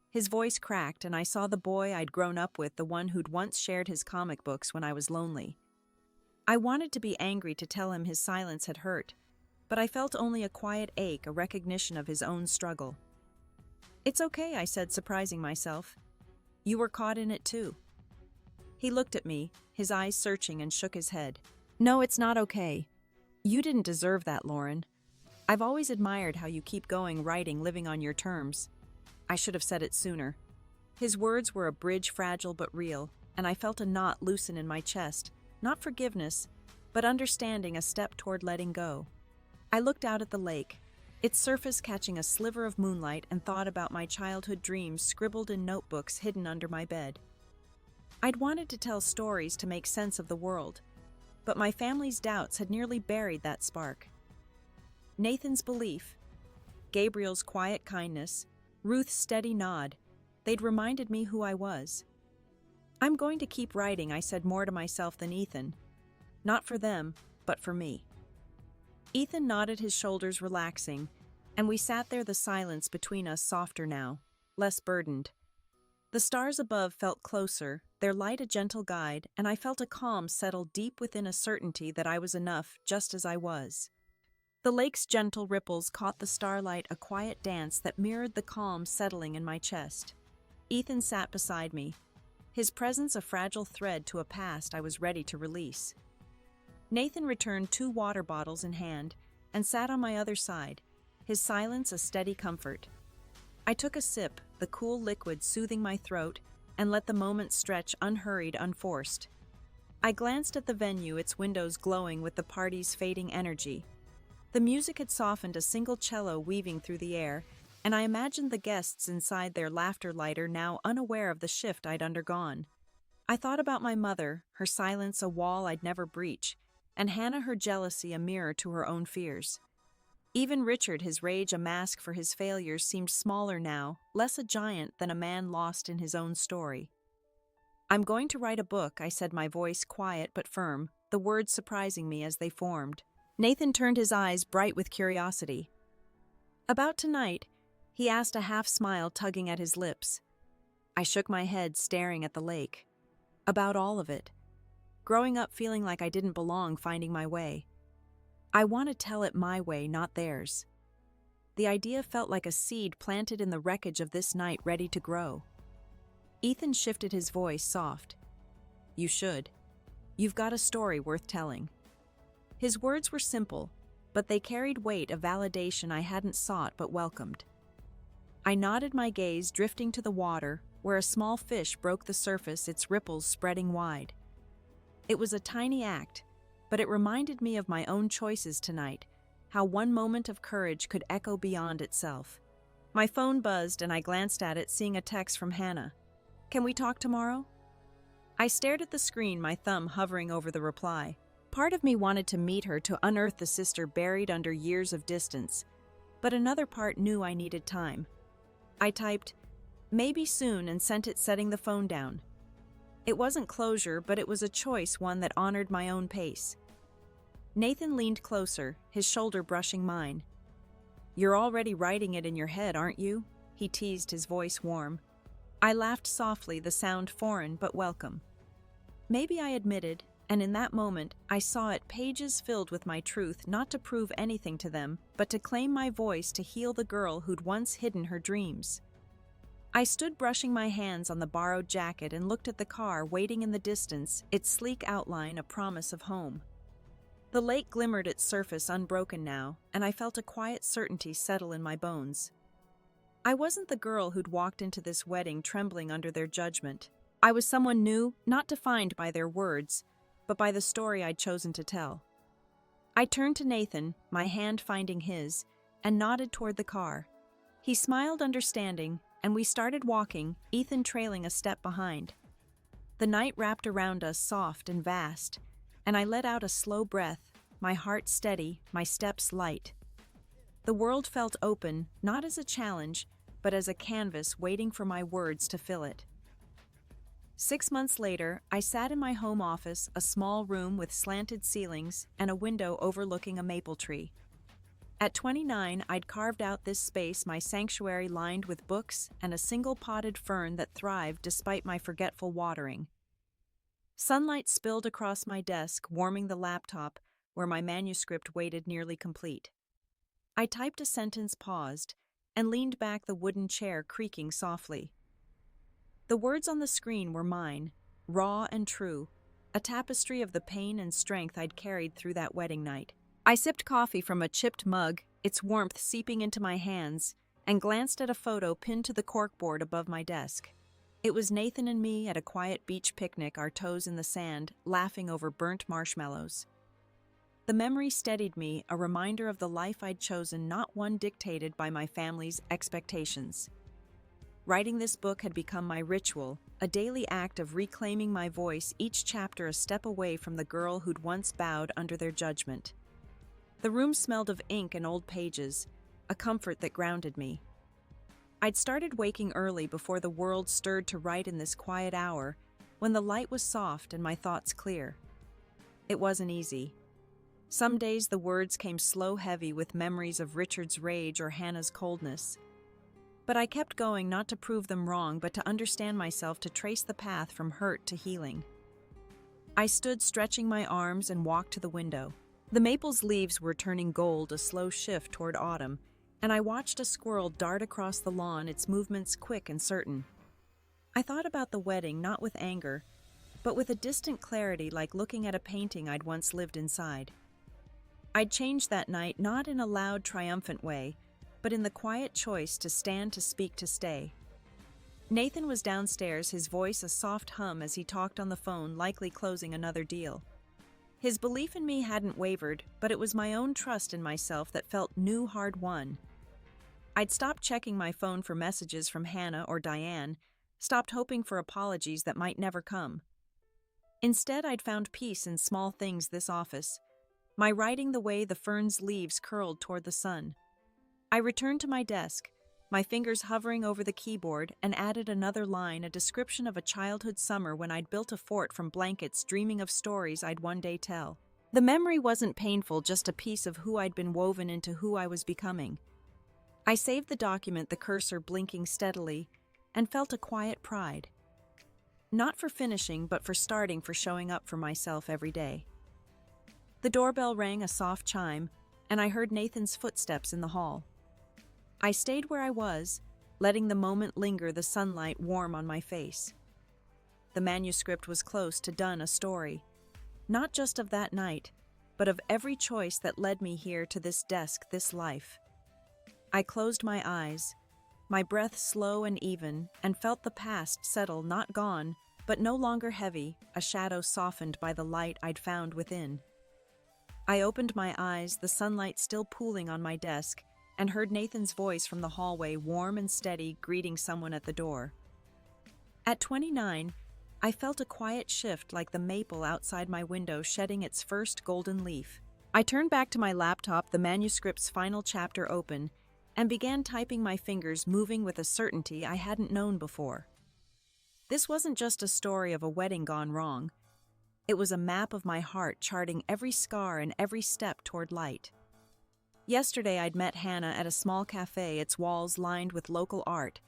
S1: His voice cracked, and I saw the boy I'd grown up with, the one who'd once shared his comic books when I was lonely. I wanted to be angry, to tell him his silence had hurt, but I felt only a quiet ache, a recognition of his own struggle. It's okay, I said, surprising myself. You were caught in it too. He looked at me, his eyes searching, and shook his head. No, it's not okay. You didn't deserve that, Lauren. I've always admired how you keep going, writing, living on your terms. I should have said it sooner. His words were a bridge, fragile but real, and I felt a knot loosen in my chest, not forgiveness, but understanding, a step toward letting go. I looked out at the lake, its surface catching a sliver of moonlight, and thought about my childhood dreams scribbled in notebooks hidden under my bed. I'd wanted to tell stories to make sense of the world, but my family's doubts had nearly buried that spark. Nathan's belief, Gabriel's quiet kindness, Ruth's steady nod, they'd reminded me who I was. I'm going to keep writing, I said, more to myself than Ethan. Not for them, but for me. Ethan nodded, his shoulders relaxing, and we sat there, the silence between us softer now, less burdened. The stars above felt closer, their light a gentle guide, and I felt a calm settle deep within, a certainty that I was enough just as I was. The lake's gentle ripples caught the starlight, a quiet dance that mirrored the calm settling in my chest. Ethan sat beside me, his presence a fragile thread to a past I was ready to release. Nathan returned 2 water bottles in hand and sat on my other side, his silence a steady comfort. I took a sip, the cool liquid soothing my throat, and let the moment stretch, unhurried, unforced. I glanced at the venue, its windows glowing with the party's fading energy. The music had softened, a single cello weaving through the air, and I imagined the guests inside, their laughter lighter, now unaware of the shift I'd undergone. I thought about my mother, her silence a wall I'd never breach, and Hannah, her jealousy a mirror to her own fears. Even Richard, his rage a mask for his failures, seemed smaller now, less a giant than a man lost in his own story. I'm going to write a book, I said, my voice quiet but firm, the words surprising me as they formed. Nathan turned, his eyes bright with curiosity. About tonight, he asked, a half smile tugging at his lips. I shook my head, staring at the lake. About all of it. Growing up feeling like I didn't belong, finding my way. I want to tell it my way, not theirs. The idea felt like a seed planted in the wreckage of this night, ready to grow. Ethan shifted his voice, soft. You should. You've got a story worth telling. His words were simple, but they carried weight, of validation I hadn't sought but welcomed. I nodded, my gaze drifting to the water, where a small fish broke the surface, its ripples spreading wide. It was a tiny act, but it reminded me of my own choices tonight, how one moment of courage could echo beyond itself. My phone buzzed and I glanced at it, seeing a text from Hannah. Can we talk tomorrow? I stared at the screen, my thumb hovering over the reply. Part of me wanted to meet her, to unearth the sister buried under years of distance, but another part knew I needed time. I typed, maybe soon, and sent it, setting the phone down. It wasn't closure, but it was a choice, one that honored my own pace. Nathan leaned closer, his shoulder brushing mine. You're already writing it in your head, aren't you? He teased, his voice warm. I laughed softly, the sound foreign but welcome. Maybe, I admitted, and in that moment I saw it, pages filled with my truth, not to prove anything to them, but to claim my voice, to heal the girl who'd once hidden her dreams. I stood brushing my hands on the borrowed jacket and looked at the car waiting in the distance, its sleek outline a promise of home. The lake glimmered, its surface unbroken now, and I felt a quiet certainty settle in my bones. I wasn't the girl who'd walked into this wedding trembling under their judgment. I was someone new, not defined by their words, but by the story I'd chosen to tell. I turned to Nathan, my hand finding his, and nodded toward the car. He smiled understanding, and we started walking, Ethan trailing a step behind. The night wrapped around us, soft and vast, and I let out a slow breath, my heart steady, my steps light. The world felt open, not as a challenge, but as a canvas waiting for my words to fill it. 6 months later, I sat in my home office, a small room with slanted ceilings and a window overlooking a maple tree. At 29, I'd carved out this space, my sanctuary, lined with books and a single potted fern that thrived despite my forgetful watering. Sunlight spilled across my desk, warming the laptop where my manuscript waited, nearly complete. I typed a sentence, paused, and leaned back, the wooden chair creaking softly. The words on the screen were mine, raw and true, a tapestry of the pain and strength I'd carried through that wedding night. I sipped coffee from a chipped mug, its warmth seeping into my hands, and glanced at a photo pinned to the corkboard above my desk. It was Nathan and me at a quiet beach picnic, our toes in the sand, laughing over burnt marshmallows. The memory steadied me, a reminder of the life I'd chosen, not one dictated by my family's expectations. Writing this book had become my ritual, a daily act of reclaiming my voice, each chapter a step away from the girl who'd once bowed under their judgment. The room smelled of ink and old pages, a comfort that grounded me. I'd started waking early before the world stirred to write in this quiet hour, when the light was soft and my thoughts clear. It wasn't easy. Some days the words came slow, heavy with memories of Richard's rage or Hannah's coldness. But I kept going, not to prove them wrong, but to understand myself, to trace the path from hurt to healing. I stood stretching my arms and walked to the window. The maple's leaves were turning gold, a slow shift toward autumn, and I watched a squirrel dart across the lawn, its movements quick and certain. I thought about the wedding, not with anger, but with a distant clarity, like looking at a painting I'd once lived inside. I'd changed that night, not in a loud, triumphant way, but in the quiet choice to stand, to speak, to stay. Nathan was downstairs, his voice a soft hum as he talked on the phone, likely closing another deal. His belief in me hadn't wavered, but it was my own trust in myself that felt new, hard-won. I'd stopped checking my phone for messages from Hannah or Diane, stopped hoping for apologies that might never come. Instead, I'd found peace in small things, this office, my writing the way the fern's leaves curled toward the sun. I returned to my desk, my fingers hovering over the keyboard, and added another line, a description of a childhood summer when I'd built a fort from blankets, dreaming of stories I'd one day tell. The memory wasn't painful, just a piece of who I'd been, woven into who I was becoming. I saved the document, the cursor blinking steadily, and felt a quiet pride. Not for finishing, but for starting, for showing up for myself every day. The doorbell rang, a soft chime, and I heard Nathan's footsteps in the hall. I stayed where I was, letting the moment linger, the sunlight warm on my face. The manuscript was close to done, a story, not just of that night, but of every choice that led me here, to this desk, this life. I closed my eyes, my breath slow and even, and felt the past settle, not gone, but no longer heavy, a shadow softened by the light I'd found within. I opened my eyes, the sunlight still pooling on my desk, and heard Nathan's voice from the hallway, warm and steady, greeting someone at the door. At 29, I felt a quiet shift, like the maple outside my window shedding its first golden leaf. I turned back to my laptop, the manuscript's final chapter open, and began typing, my fingers moving with a certainty I hadn't known before. This wasn't just a story of a wedding gone wrong. It was a map of my heart, charting every scar and every step toward light. Yesterday I'd met Hannah at a small cafe, its walls lined with local art,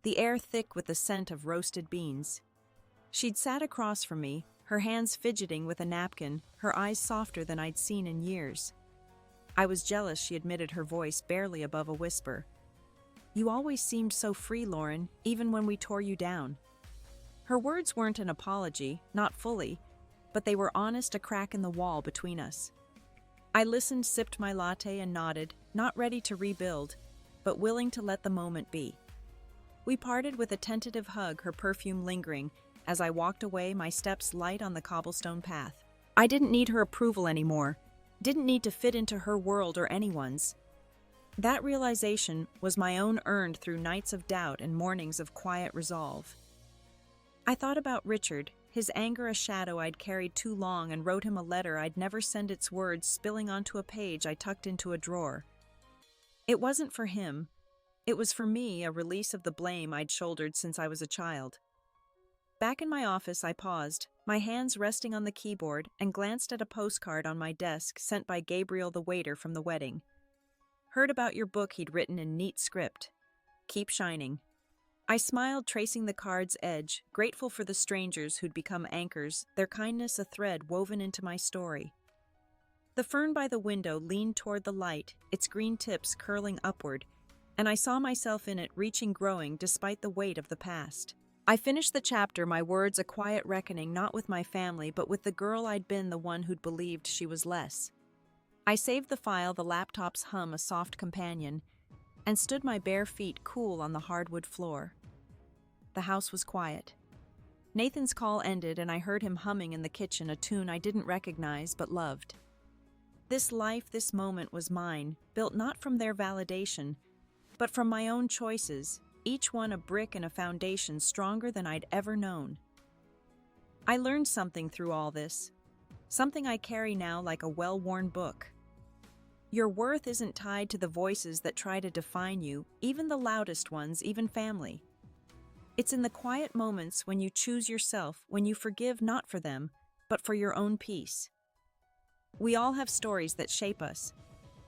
S1: the air thick with the scent of roasted beans. She'd sat across from me, her hands fidgeting with a napkin, her eyes softer than I'd seen in years. I was jealous, she admitted, her voice barely above a whisper. "You always seemed so free, Lauren, even when we tore you down." Her words weren't an apology, not fully, but they were honest, a crack in the wall between us. I listened, sipped my latte, and nodded, not ready to rebuild, but willing to let the moment be. We parted with a tentative hug, her perfume lingering, as I walked away, my steps light on the cobblestone path. I didn't need her approval anymore, didn't need to fit into her world or anyone's. That realization was my own, earned through nights of doubt and mornings of quiet resolve. I thought about Richard, his anger a shadow I'd carried too long, and wrote him a letter I'd never send, its words spilling onto a page I tucked into a drawer. It wasn't for him. It was for me, a release of the blame I'd shouldered since I was a child. Back in my office, I paused, my hands resting on the keyboard, and glanced at a postcard on my desk sent by Gabriel, the waiter from the wedding. "Heard about your book," he'd written in neat script. "Keep shining." I smiled, tracing the card's edge, grateful for the strangers who'd become anchors, their kindness a thread woven into my story. The fern by the window leaned toward the light, its green tips curling upward, and I saw myself in it, reaching, growing despite the weight of the past. I finished the chapter, my words a quiet reckoning, not with my family, but with the girl I'd been, the one who'd believed she was less. I saved the file, the laptop's hum a soft companion, and stood, my bare feet cool on the hardwood floor. The house was quiet. Nathan's call ended, and I heard him humming in the kitchen, a tune I didn't recognize but loved. This life, this moment was mine, built not from their validation, but from my own choices, each one a brick and a foundation stronger than I'd ever known. I learned something through all this, something I carry now like a well-worn book. Your worth isn't tied to the voices that try to define you, even the loudest ones, even family. It's in the quiet moments when you choose yourself, when you forgive not for them, but for your own peace. We all have stories that shape us,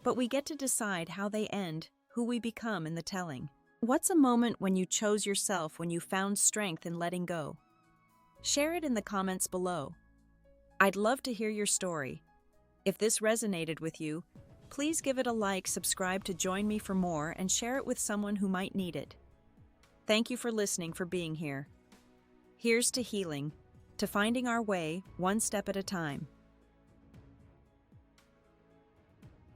S1: but we get to decide how they end, who we become in the telling. What's a moment when you chose yourself, when you found strength in letting go? Share it in the comments below. I'd love to hear your story. If this resonated with you, please give it a like, subscribe to join me for more, and share it with someone who might need it. Thank you for listening, for being here. Here's to healing, to finding our way, one step at a time.